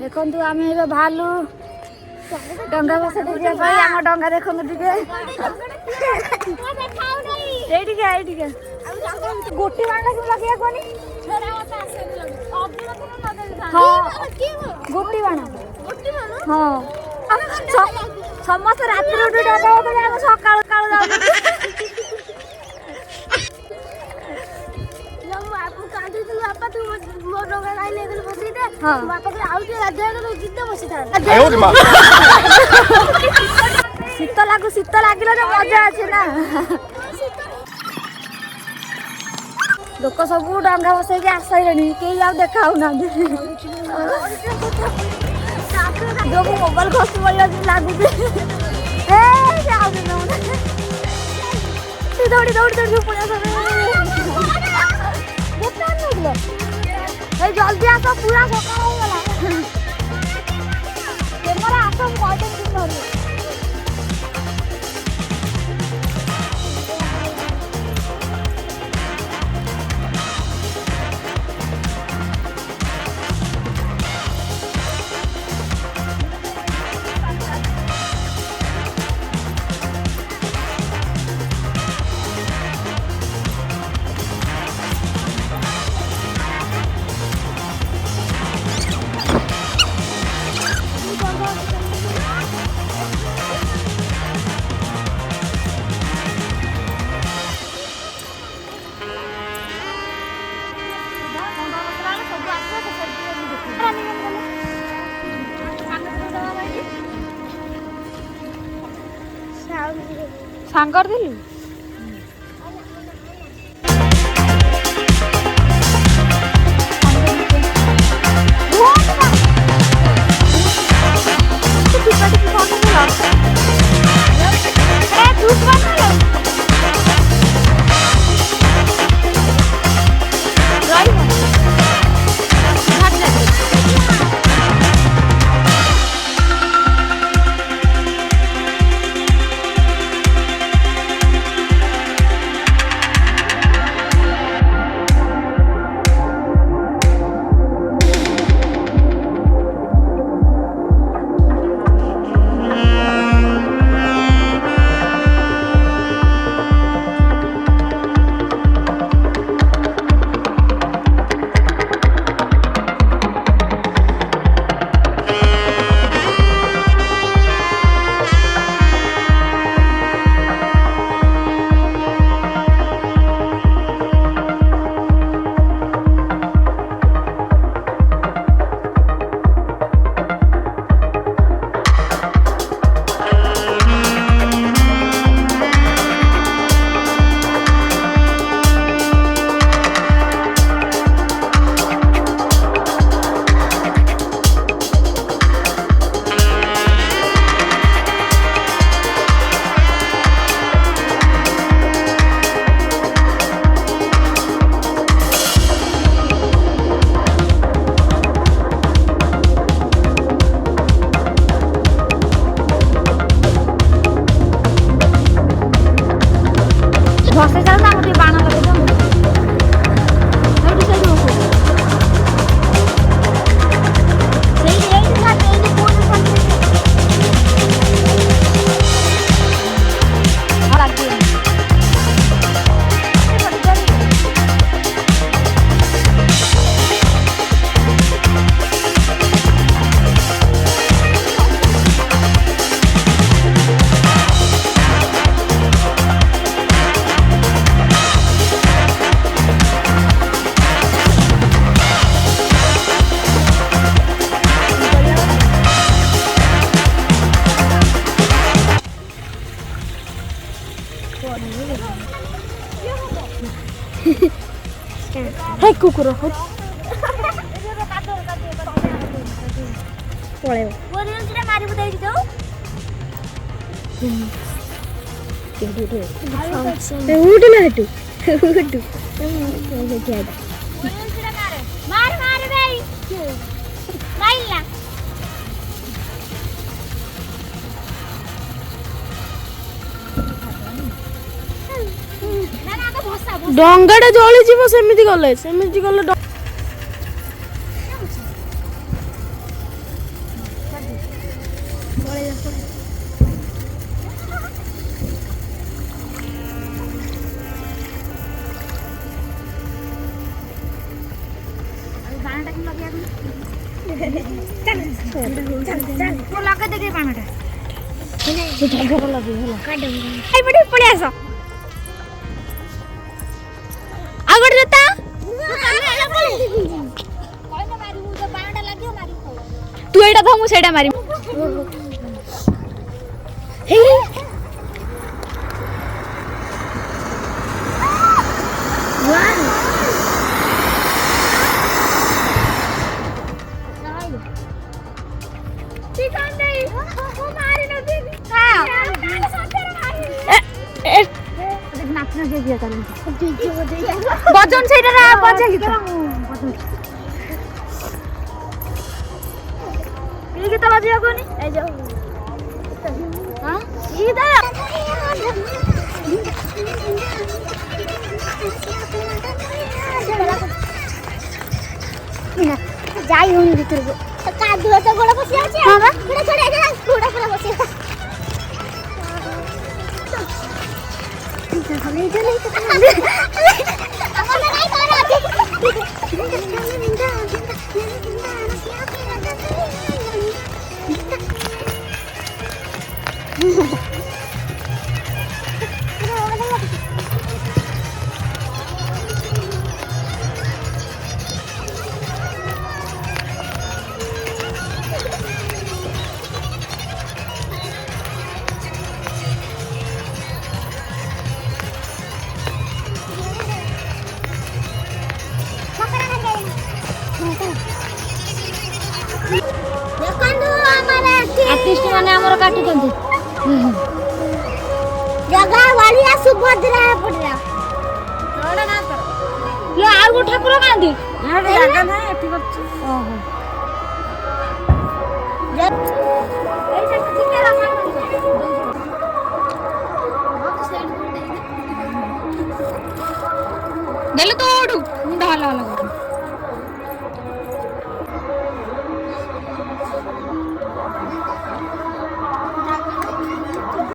देखु आम ए भालु डंगा बस आम डंगा देखु गोटी बाण लगे कौन गोटी बाण हाँ समस्त रात डंगा सका बापा तू मो डंगा लाइन बसई दे बापा शीत लगू शीत लगे मजा अच्छे ना लोक सब डंगा बसैक आसले कई आ देखा जो मोबाइल खसी पड़ा लगुच दौड़ी दौड़ी दौड़ी जल्दी आस पूरा सकाल कैमरा आस मुझे सांगर दिलु हे कुकुर पळेव बोरियंसरे मारी बुदाई दियो उठ ना हटू उठ मार मार भाई माइला डंगाटा जली जीव सेमिति गले ବାଣଟା କି ଲଗେଇବାକୁ ଲଗେଇ ଦେଖେ ବାଣଟା ସେ ଢଗର ଲଗେଇ ହେଲା ଏଇପଟେ ପଳେଇ ଆସ ଆଉ ଗୋଟେ ଜୋତା ତୁ ଏଇଟା ଧ ମୁଁ ସେଇଟା ମାରିବି বজন সেইটা বজে গীত এই গীত বাজিয়া কোনি এই যাও হ্যাঁ এই দাও যাই হন ভিতরকে কাদুয়া তো গোড়া বসে আছে হ্যাঁ বা গোড়া ছড়ে যা গোড়া পুরো বসে आर्टिस्ट माने हमर काटुचंती जगह वालिया सुभद्रा पड़ला थोड़ा ना कर लो आ गो ठाकुर कांदी यहाँ जगह ना एठी करछ ओहो ऐसा ठीक है रखा देले तो ओडू मुंडा हला हला